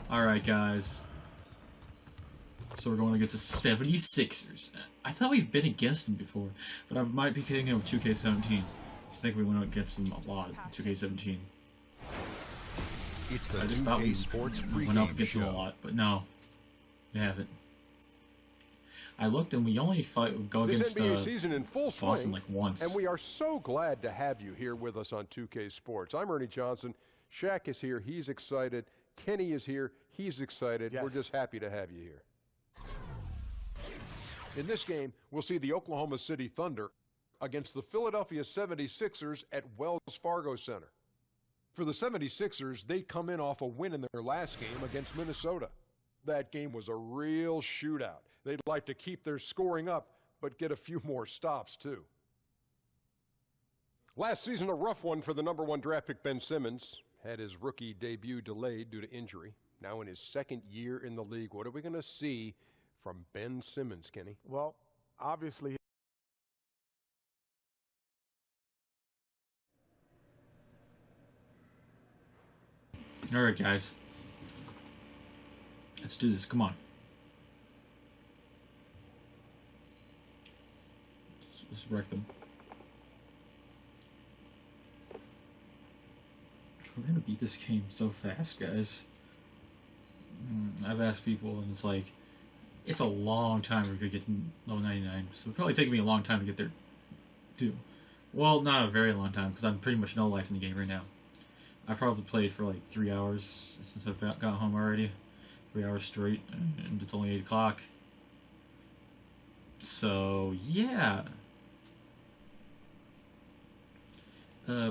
Alright, guys. So we're going against the 76ers. I thought we've been against them before, but I might be kidding him with 2K17. I think we went against them a lot in 2K17. It's the I just thought we Sports went up against them a lot, but no. We haven't. I looked and we only go against this NBA season in full Boston swing, like once. and we are so glad to have you here with us on 2K Sports. I'm Ernie Johnson. Shaq is here. He's excited. Kenny is here. He's excited. Yes. We're just happy to have you here. In this game, we'll see the Oklahoma City Thunder against the Philadelphia 76ers at Wells Fargo Center. For the 76ers, they come in off a win in their last game against Minnesota. That game was a real shootout. They'd like to keep their scoring up, but get a few more stops, too. Last season, a rough one for the #1 draft pick Ben Simmons. Had his rookie debut delayed due to injury. Now in his second year in the league, what are we going to see from Ben Simmons, Kenny? Well, obviously. Alright, guys. Let's do this. Come on. Let's wreck them. We're gonna beat this game so fast, guys. I've asked people, and it's like, it's a long time we could get to level 99. So it'll probably take me a long time to get there, too. Well, not a very long time, because I'm pretty much no life in the game right now. I probably played for like 3 hours since I've got home already. 3 hours straight, and it's only 8 o'clock. So, yeah.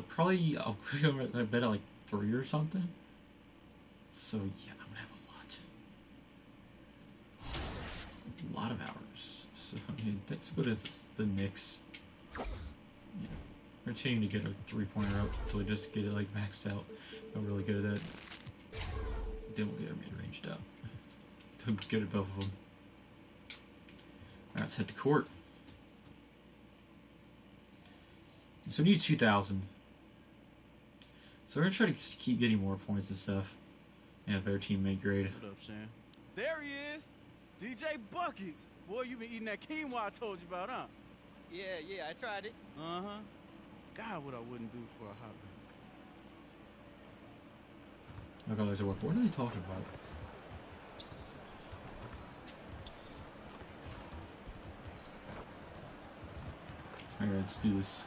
Probably I'll go to bed at like 3 or something. So, yeah, I'm gonna have a lot of hours. So, I mean, that's what is the Knicks. Yeah. They're trying to get a 3-pointer up until they just get it like maxed out. I'm really good at that. Then we'll get our mid-ranged up. They'll be good at both of them. Alright, let's hit the court. So we need 2,000. So we're gonna try to keep getting more points and stuff. And a better teammate grade. What up, Sam? There he is! DJ Buckets! Boy, you been eating that quinoa I told you about, huh? Yeah, I tried it. Uh-huh. God, what I wouldn't do for a hot Oh god, there's a work. What are they talking about? Alright, let's do this.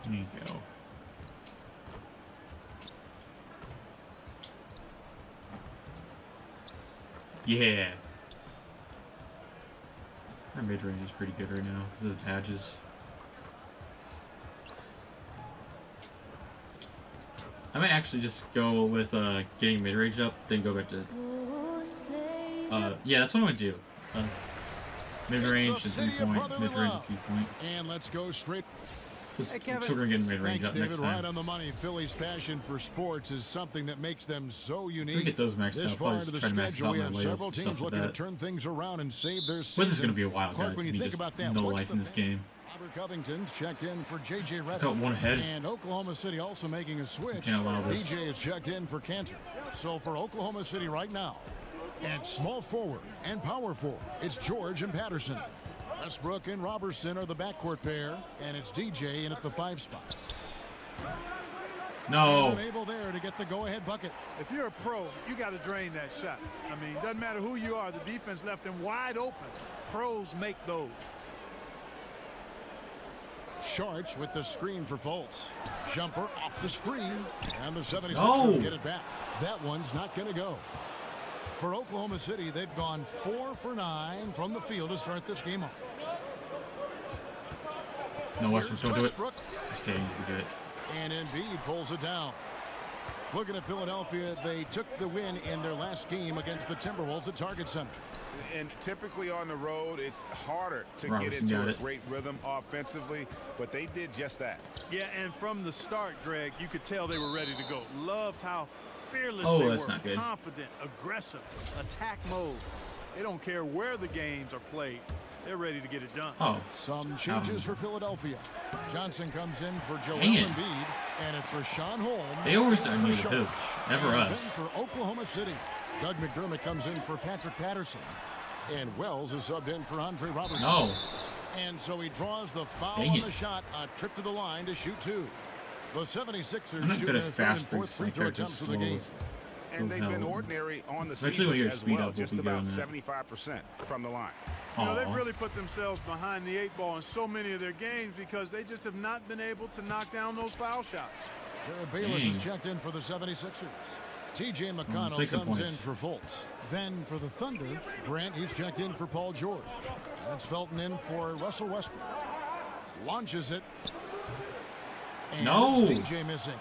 There you go. Yeah! Our mid-range is pretty good right now because of the patches. I might actually just go with getting mid-range up, then go back to... yeah, that's what I'm going to do. Mid-range to 3-point, mid-range to 3-point. And let's go straight. So we're going to get mid-range up David, next time. right on the money. Philly's passion for sports is something that makes them so unique. If we get those maxed this out, far I'll into just the try to max schedule, out we my have layups several and teams stuff like looking to that. turn things around and save their season. But this is going to be a while, Clark, guys. when you Me think just about that, no what's life the in this game. Robert Covington's checked in for J.J. Redick. Got one ahead. And Oklahoma City also making a switch. Can't allow this. DJ is checked in for Cantor. So for Oklahoma City right now, at small forward and power forward, it's George and Patterson. Westbrook and Robertson are the backcourt pair, and it's DJ in at the 5 spot. No. Unable there to get the go-ahead bucket. If you're a pro, you got to drain that shot. I mean, doesn't matter who you are, the defense left him wide open. Pros make those. Sharch with the screen for Fultz. Jumper off the screen, and the 76ers get it back. That one's not going to go. For Oklahoma City, they've gone 4 for 9 from the field to start this game off. No, Westbrook, don't do it. Just kidding, we did it. And Embiid pulls it down. Looking at Philadelphia, they took the win in their last game against the Timberwolves at Target Center. And typically on the road, it's harder to get into a great rhythm offensively, but they did just that. Yeah, and from the start, Greg, you could tell they were ready to go. Loved how fearless Oh, they that's were, not good. confident, aggressive, attack mode. They don't care where the games are played. They're ready to get it done. Oh. Some changes for Philadelphia. Johnson comes in for Joel Dang it. Embiid. And it's Rashawn Holmes. They always are new to for who? Sharks. Never And us. then for Oklahoma City, Doug McDermott comes in for Patrick Patterson. And Wells is subbed in for Andre Robertson. No. And so he draws the foul Dang on it. the shot, a trip to the line to shoot two. The 76ers I'm not shoot good their at third and fast fourth breaks. free My throw character attempts of the game. slows. And they've been hell. ordinary on the Especially season when you're as speed well, up, we'll just be about doing that. 75% from the line. You know, they've Aw. really put themselves behind the 8 ball in so many of their games because they just have not been able to knock down those foul shots. Jared Bayless is Dang. checked in for the 76ers. TJ let's McConnell take some comes in points. for Fultz. Then for the Thunder, Grant, he's checked in for Paul George. That's Felton in for Russell Westbrook. Launches it. And No. it's DJ missing.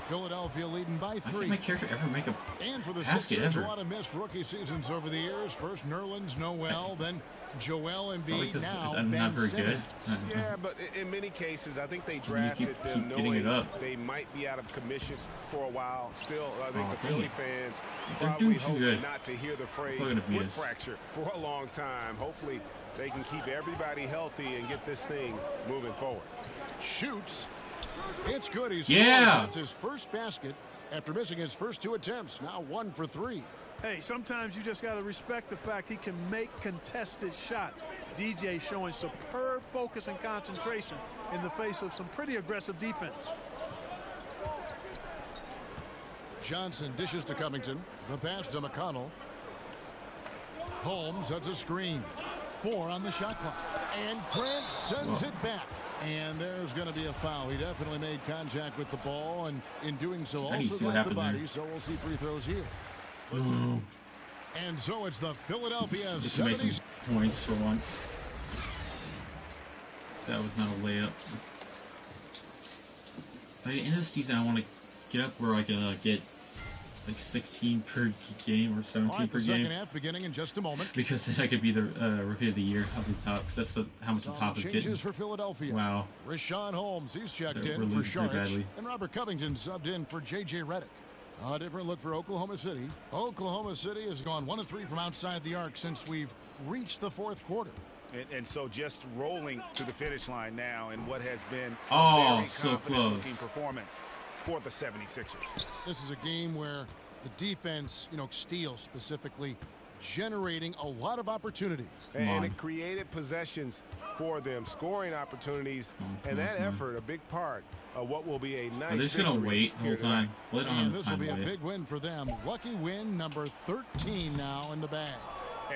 Philadelphia leading by Why 3. can't my character ever make a And for the basket Sixers, a ever? lot of missed rookie seasons over the years. First Nerlens Noel, then Joel Probably Embiid, because now I'm Ben not very Simmons. good. I don't know. Yeah, but in many cases, I think they keep drafted them getting it knowing up. they might be out of commission for a while. Still, I think Oh, the dang Philly it. fans They're probably doing too hope good. not to hear the phrase They're gonna be foot us. fracture for a long time. Hopefully, they can keep everybody healthy and get this thing moving forward. Shoots. It's good. He scores. Yeah. That's his first basket after missing his first 2 attempts. Now 1 for 3. Hey, sometimes you just got to respect the fact he can make contested shots. DJ showing superb focus and concentration in the face of some pretty aggressive defense. Johnson dishes to Covington. The pass to McConnell. Holmes, that's a screen. 4 on the shot clock. And Grant sends it back. And there's going to be a foul. He definitely made contact with the ball, and in doing so I need to also see what got the happened body, there. so we'll see free throws here. Ooh. And so it's the Philadelphia Just to make 70s. some points for once. That was not a layup. By the end of the season, I want to get up where I can get like 16 per game or All 17 right, per the second game. half beginning in just a moment. Because then I could be the rookie of the year up the top. Because that's how much the Some top is changes getting. for Philadelphia. Wow. Rashawn Holmes, he's checked We're in for losing pretty Sharks. badly. And Robert Covington subbed in for J.J. Redick. A different look for Oklahoma City. Oklahoma City has gone 1 of 3 from outside the arc since we've reached the 4th quarter. And so just rolling to the finish line now in what has been a Oh, very so confident-looking close. performance for the 76ers. This is a game where the defense, steals specifically, generating a lot of opportunities. Come on. And it created possessions for them, scoring opportunities, and that effort, a big part of what will be a nice Are they just going to victory wait the whole here tonight. time? Well, they don't And have this will time be to a wait. big win for them. Lucky win number 13 now in the bag.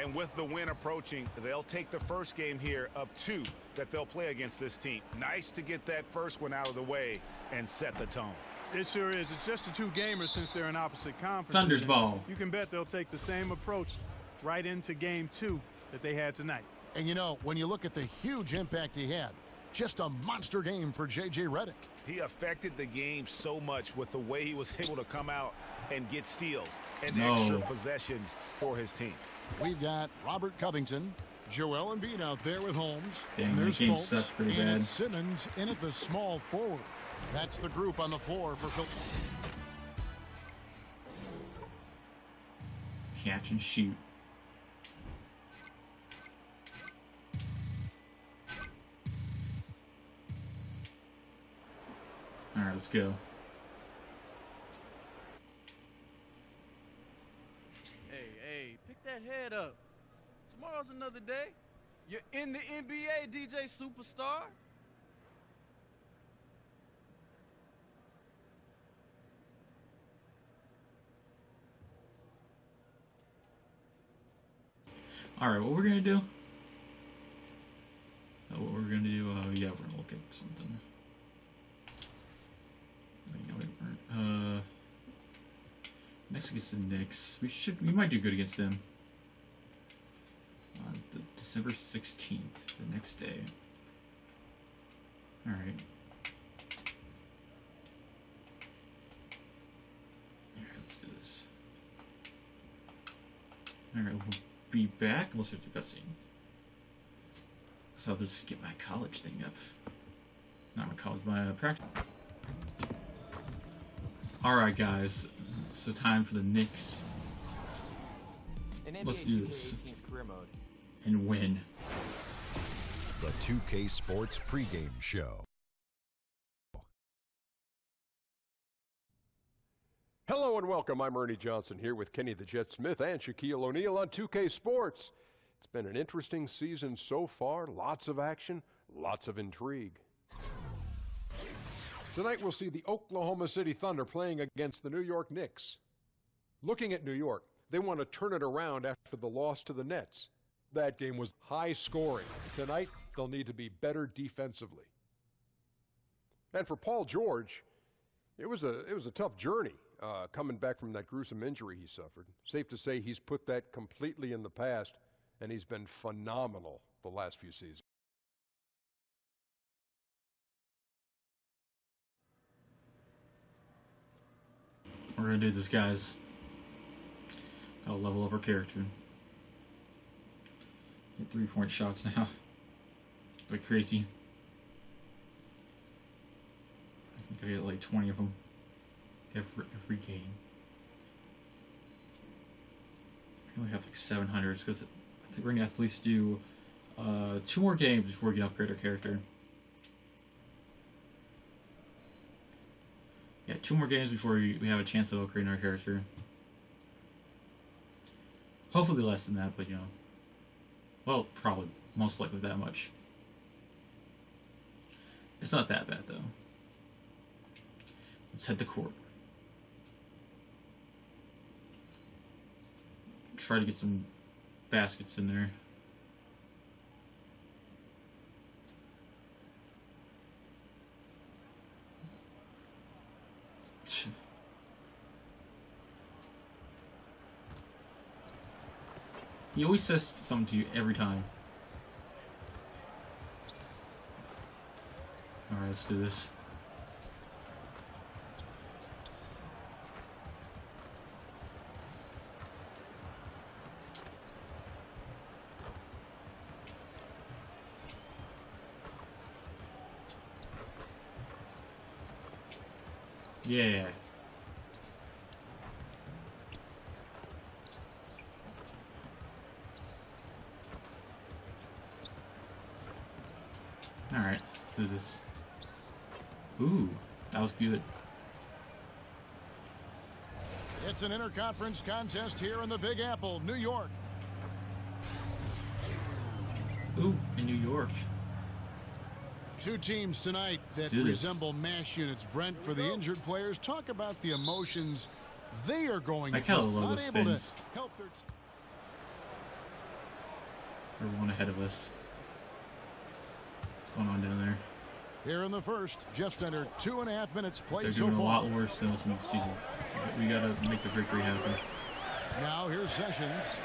And with the win approaching, they'll take the first game here of 2 that they'll play against this team. Nice to get that first one out of the way and set the tone. It sure is. It's just a 2 gamers since they're in opposite conferences. Thunder's and ball. You can bet they'll take the same approach right into game 2 that they had tonight. And when you look at the huge impact he had, just a monster game for J.J. Redick. He affected the game so much with the way he was able to come out and get steals and No. extra possessions for his team. We've got Robert Covington, Joel Embiid out there with Holmes. Dang, and that there's game Fultz, sucked pretty and bad. it's Simmons in at the small forward. That's the group on the floor for Phil. Catch and shoot. All right, let's go. Hey, pick that head up. Tomorrow's another day. You're in the NBA, DJ Superstar. All right, what we're gonna do? What we're gonna do? Yeah, we're gonna look at something. Next against the Knicks. We might do good against them. December 16th, the next day. All right. All right, let's do this. All right, we'll be back unless there's a cutscene. So I'll just get my college thing up. Not my college, my practice. Alright guys, so time for the Knicks. Let's do this. Career mode. And win. The 2K Sports pregame show. Hello and welcome. I'm Ernie Johnson here with Kenny the Jet Smith and Shaquille O'Neal on 2K Sports. It's been an interesting season so far. Lots of action, lots of intrigue. Tonight we'll see the Oklahoma City Thunder playing against the New York Knicks. Looking at New York, they want to turn it around after the loss to the Nets. That game was high scoring. Tonight they'll need to be better defensively. And for Paul George, it was a tough journey. Coming back from that gruesome injury he suffered. Safe to say he's put that completely in the past, and he's been phenomenal the last few seasons. We're going to do this, guys. I'll level up our character. Get 3-point shots now. Like crazy. I think I get like 20 of them. Every game. I only have like 700, so I think we're gonna have to at least do 2 more games before we can upgrade our character. Yeah, 2 more games before we have a chance of upgrading our character. Hopefully less than that, but you know. Well, probably most likely that much. It's not that bad though. Let's head to court. Try to get some baskets in there. He always says something to you every time. Alright, let's do this. Yeah. Alright, do this. Ooh, that was good. It's an interconference contest here in the Big Apple, New York. Ooh, in New York. 2 teams tonight that resemble MASH units. Brent, for the injured players, talk about the emotions they are going through. Not able to help their Everyone ahead of us. What's going on down there? Here in the first, just under 2.5 minutes played so far. They're doing a lot worse than us in the season. We gotta make the victory happen. Now here's Sessions.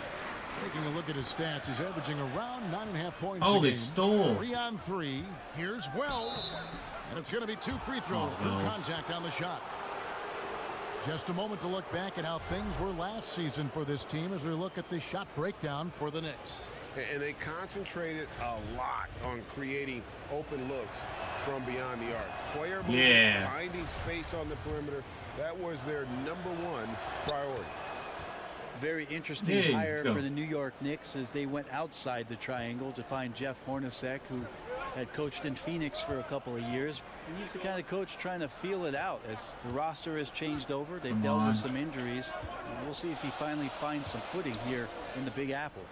Taking a look at his stats, he's averaging around 9.5 points a game. They stole. 3 on 3. Here's Wells. And it's going to be 2 free throws. True contact on the shot. Just a moment to look back at how things were last season for this team as we look at the shot breakdown for the Knicks. And they concentrated a lot on creating open looks from beyond the arc. Player movement, finding space on the perimeter, that was their #1 priority. Very interesting hire for the New York Knicks as they went outside the triangle to find Jeff Hornacek, who had coached in Phoenix for a couple of years. He's the kind of coach trying to feel it out as the roster has changed over. They've dealt with some injuries. And we'll see if he finally finds some footing here in the Big Apple.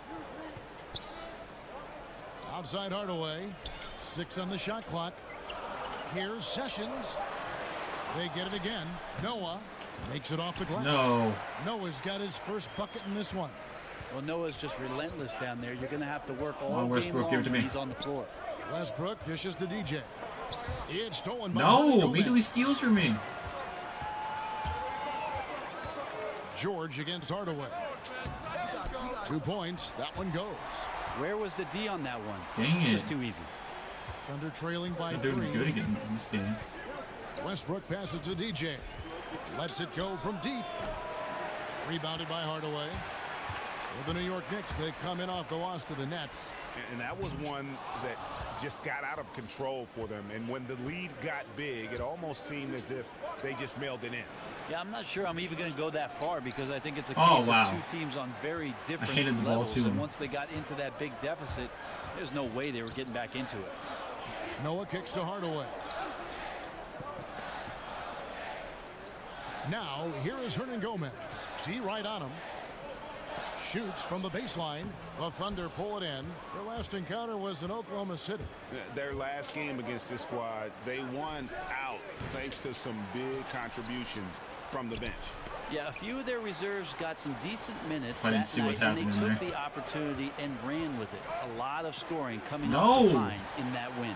Outside Hardaway. 6 on the shot clock. Here's Sessions. They get it again. Noah makes it off the glass. Noah's got his first bucket in this one. Well, Noah's just relentless down there. You're going to have to work all game long when he's on the floor. Westbrook dishes to DJ. It's stolen by immediately steals from me. George against Hardaway. 2 points. That one goes. Where was the D on that one? Dang it. Just too easy. Under trailing by 3. They're doing good again in this game. Westbrook passes to DJ. Lets it go from deep. Rebounded by Hardaway. For the New York Knicks, they come in off the loss to the Nets. And that was one that just got out of control for them. And when the lead got big, it almost seemed as if they just mailed it in. Yeah, I'm not sure I'm even going to go that far because I think it's a case of 2 teams on very different levels. And once they got into that big deficit, there's no way they were getting back into it. Noah kicks to Hardaway. Now, here is Hernan Gomez. D right on him. Shoots from the baseline. The Thunder pull it in. Their last encounter was in Oklahoma City. Their last game against this squad, they won out thanks to some big contributions from the bench. Yeah, a few of their reserves got some decent minutes I didn't that see night, what's and they happening took there. the opportunity and ran with it. A lot of scoring coming off the line in that win.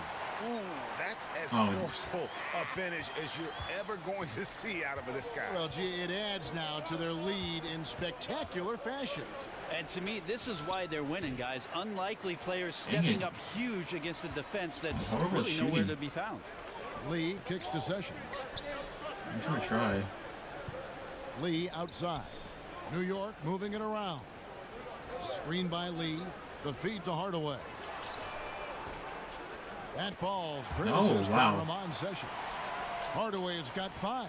Ooh, that's as forceful a finish as you're ever going to see out of this guy. Well, gee, it adds now to their lead in spectacular fashion. And to me, this is why they're winning, guys. Unlikely players stepping up huge against a defense that's really nowhere to be found. Lee kicks to Sessions. I'm going to try. Lee outside. New York moving it around. Screen by Lee. The feed to Hardaway. That falls. Ramon Sessions. Hardaway's got 5.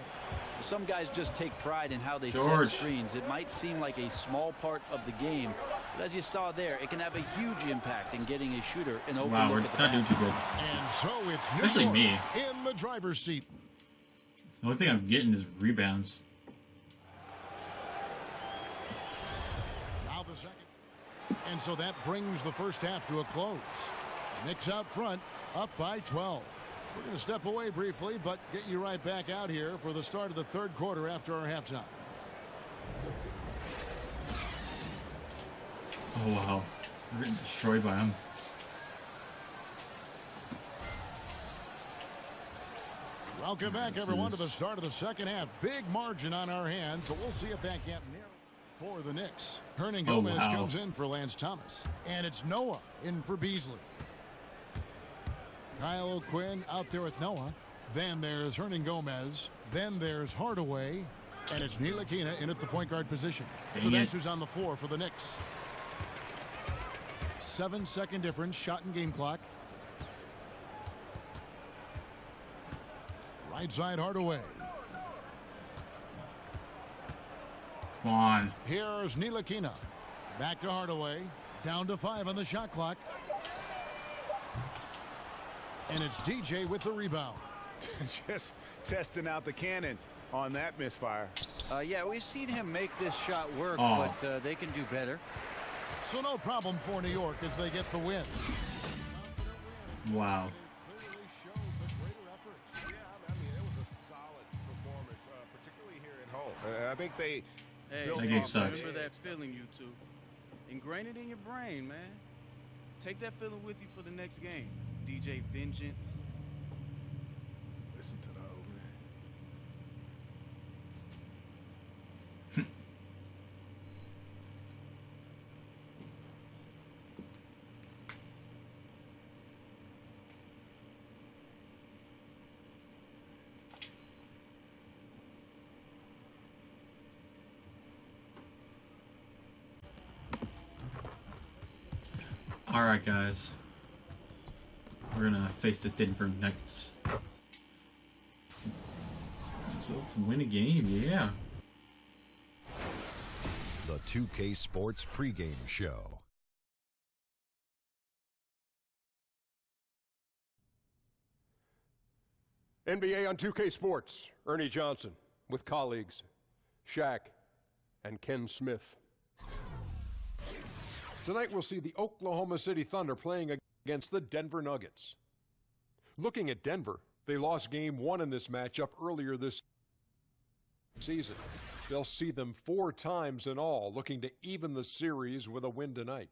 Some guys just take pride in how they set screens. It might seem like a small part of the game, but as you saw there, it can have a huge impact in getting a shooter an open look at the not doing too good. And so it's especially me in the driver's seat. The only thing I'm getting is rebounds. Now the second. And so that brings the first half to a close. Knicks out front, up by 12. We're going to step away briefly, but get you right back out here for the start of the third quarter after our halftime. Oh, wow. We're getting destroyed by him. Welcome back, everyone, to the start of the second half. Big margin on our hands, but we'll see if that gap narrows for the Knicks. Hernan Gomez comes in for Lance Thomas. And it's Noah in for Beasley. Kyle O'Quinn out there with Noah. Then there's Hernan Gomez. Then there's Hardaway. And it's Ntilikina in at the point guard position. So that's who's on the floor for the Knicks. 7-second difference, shot and game clock. Right side Hardaway. Come on. Here's Ntilikina. Back to Hardaway. Down to 5 on the shot clock. And it's DJ with the rebound. Just testing out the cannon on that misfire. Yeah, we've seen him make this shot work, but they can do better. So no problem for New York as they get the win. Wow. Yeah, I mean, it was a solid performance, particularly here at home. I think they built off. Remember that feeling, you two. Ingrain it in your brain, man. Take that feeling with you for the next game. DJ Vengeance. Listen to the old man. All right, guys. We're gonna face the Denver Nuggets. So let's win a game, yeah. The 2K Sports pregame show. NBA on 2K Sports. Ernie Johnson with colleagues Shaq and Ken Smith. Tonight we'll see the Oklahoma City Thunder playing against the Denver Nuggets. Looking at Denver, they lost game 1 in this matchup earlier this season. They'll see them 4 times in all, looking to even the series with a win tonight.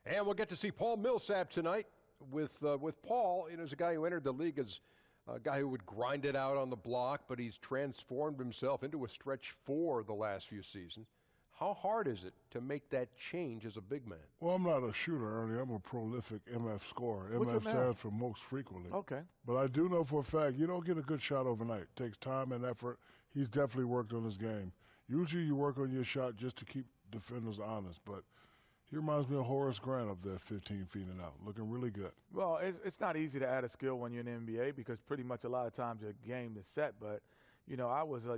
And we'll get to see Paul Millsap tonight. With Paul, as a guy who entered the league as a guy who would grind it out on the block, but he's transformed himself into a stretch 4 the last few seasons. How hard is it to make that change as a big man? Well, I'm not a shooter, Ernie. I'm a prolific MF scorer. MF stands for most frequently. Okay. But I do know for a fact you don't get a good shot overnight. It takes time and effort. He's definitely worked on his game. Usually you work on your shot just to keep defenders honest, but he reminds me of Horace Grant up there 15 feet and out, looking really good. Well, it's not easy to add a skill when you're in the NBA because pretty much a lot of times your game is set. But, I was, a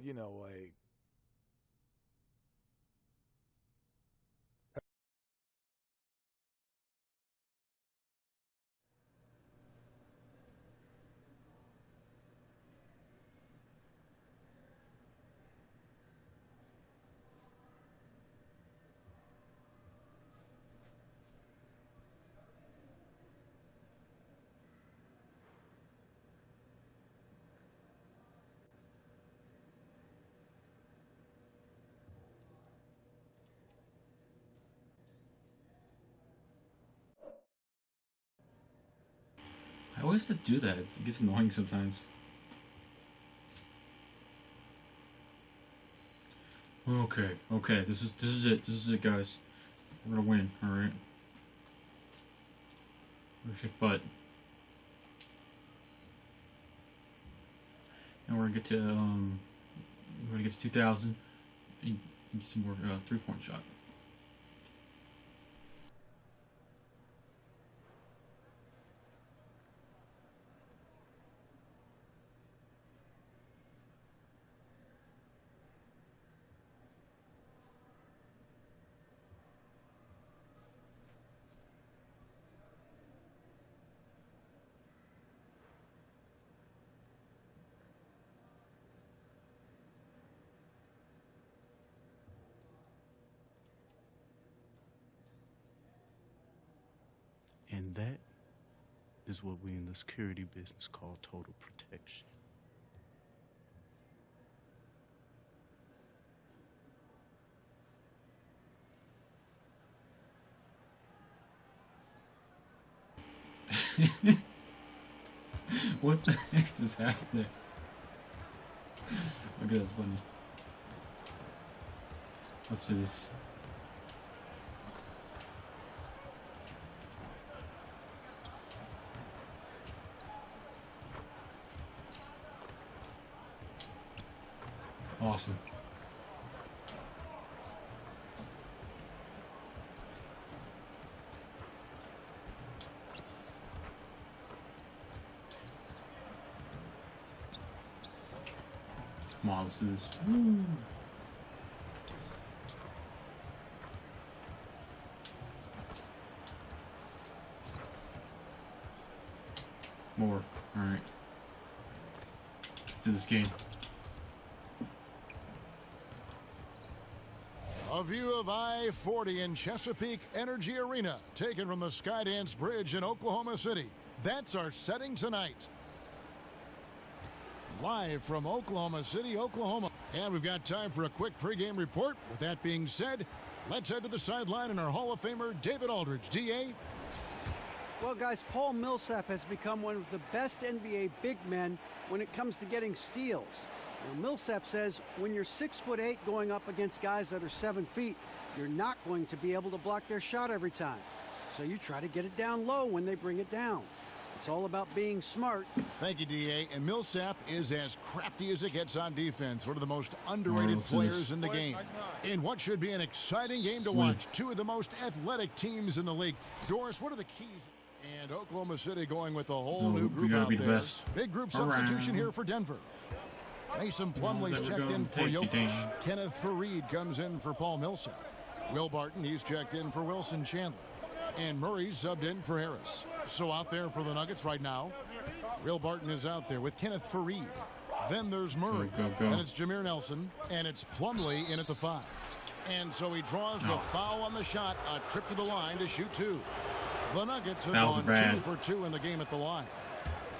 always have to do that. It gets annoying sometimes. Okay. This is it. This is it, guys. We're gonna win. All right. We're gonna kick butt. And we're gonna get to 2,000 and get some more 3-point shot. And that is what we in the security business call total protection. What the heck just happened there? Okay, that's funny. Let's do this. Awesome. Come on, let's do this. Woo. More. Alright. Let's do this game. A view of I-40 in Chesapeake Energy Arena, taken from the Skydance Bridge in Oklahoma City. That's our setting tonight. Live from Oklahoma City, Oklahoma. And we've got time for a quick pregame report. With that being said, let's head to the sideline and our Hall of Famer, David Aldridge. D.A.? Well, guys, Paul Millsap has become one of the best NBA big men when it comes to getting steals. Now, Millsap says when you're 6'8" going up against guys that are 7 feet, you're not going to be able to block their shot every time. So you try to get it down low when they bring it down. It's all about being smart. Thank you, D.A. And Millsap is as crafty as it gets on defense. One of the most underrated players in the game. In what should be an exciting game to watch. Two of the most athletic teams in the league. Doris, what are the keys? And Oklahoma City going with a whole new group out there. Big group substitution here for Denver. Mason Plumlee's checked in for Jokic. Kenneth Faried comes in for Paul Millsap. Will Barton, he's checked in for Wilson Chandler. And Murray's subbed in for Harris. So out there for the Nuggets right now, Will Barton is out there with Kenneth Faried. Then there's Murray. And it's Jameer Nelson. And it's Plumlee in at the 5. And so he draws the foul on the shot. A trip to the line to shoot 2. The Nuggets have gone 2 for 2 in the game at the line.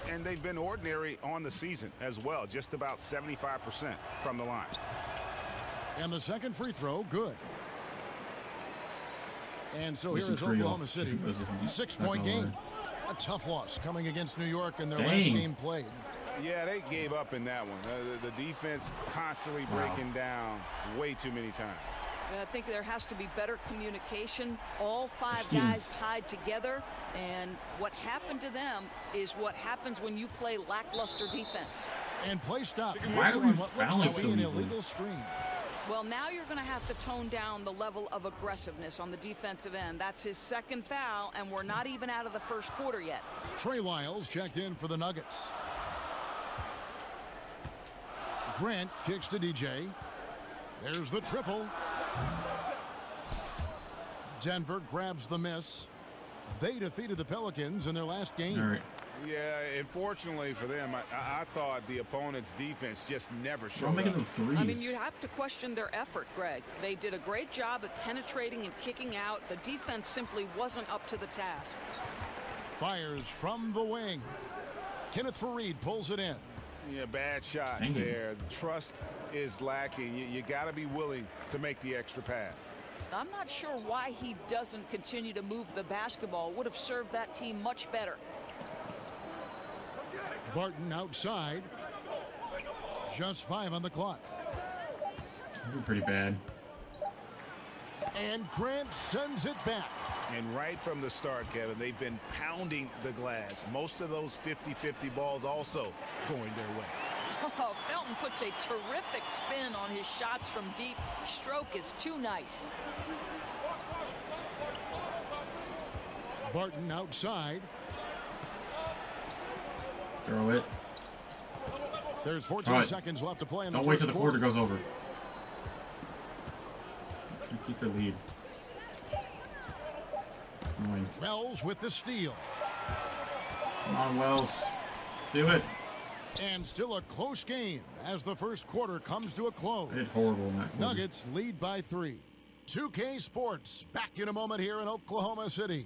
And they've been ordinary on the season as well, just about 75% from the line. And the second free throw, good. And so here is Oklahoma City, 6-point game. A tough loss coming against New York in their last game played. Yeah, they gave up in that one. The defense constantly breaking down way too many times. I think there has to be better communication. All 5 guys tied together, and what happened to them is what happens when you play lackluster defense. And play stop. Why are we what looks to be an illegal screen? Well, now you're going to have to tone down the level of aggressiveness on the defensive end. That's his second foul, and we're not even out of the first quarter yet. Trey Lyles checked in for the Nuggets. Grant kicks to DJ. There's the triple. Denver grabs the miss. They defeated the Pelicans in their last game. All right. Yeah, unfortunately for them, I thought the opponent's defense just never showed making up. them threes. I mean, you have to question their effort, Greg. They did a great job at penetrating and kicking out. The defense simply wasn't up to the task. Fires from the wing. Kenneth Faried pulls it in. Yeah, bad shot there. Trust is lacking. You got to be willing to make the extra pass. I'm not sure why he doesn't continue to move the basketball. Would have served that team much better. Barton outside. Just 5 on the clock. Pretty bad. And Grant sends it back. And right from the start, Kevin, they've been pounding the glass. Most of those 50-50 balls also going their way. Oh, Felton puts a terrific spin on his shots from deep. Stroke is too nice. Barton outside. Throw it. There's 14 seconds left to play in the Don't wait till the quarter goes over. Keep your lead. Wells with the steal. Come on, Wells. Do it. And still a close game as the first quarter comes to a close. I did horrible in that quarter. Nuggets lead by 3. 2K Sports back in a moment here in Oklahoma City.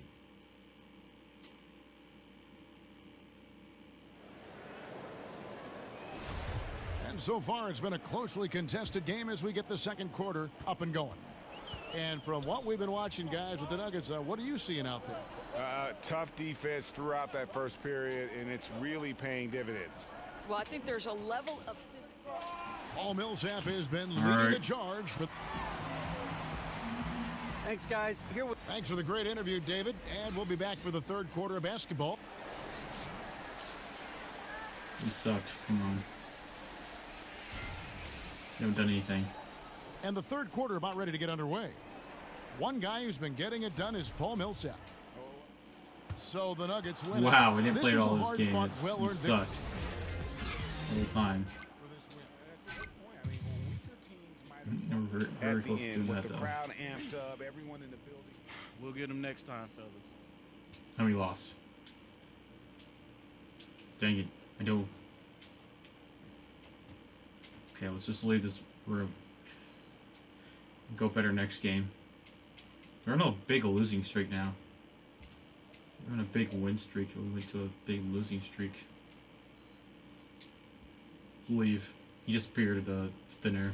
And so far it's been a closely contested game as we get the second quarter up and going. And from what we've been watching, guys, with the Nuggets, what are you seeing out there? Tough defense throughout that first period, and it's really paying dividends. Well, I think there's a level of physical. Paul Millsap has been leading the charge. Thanks, guys. Thanks for the great interview, David. And we'll be back for the third quarter of basketball. You sucked. Come on. You haven't done anything. And the third quarter about ready to get underway. One guy who's been getting it done is Paul Millsap. So the Nuggets win. Wow, we didn't play all this game. It sucked. The whole time. We're very close to doing that, though. Crowd amped up, everyone in the building. We'll get them next time, fellas. And we lost. Dang it. I know. Okay, let's just leave this room. Go better next game. We're on a big losing streak now. We're on a big win streak. We went to a big losing streak. Leave. He disappeared thinner.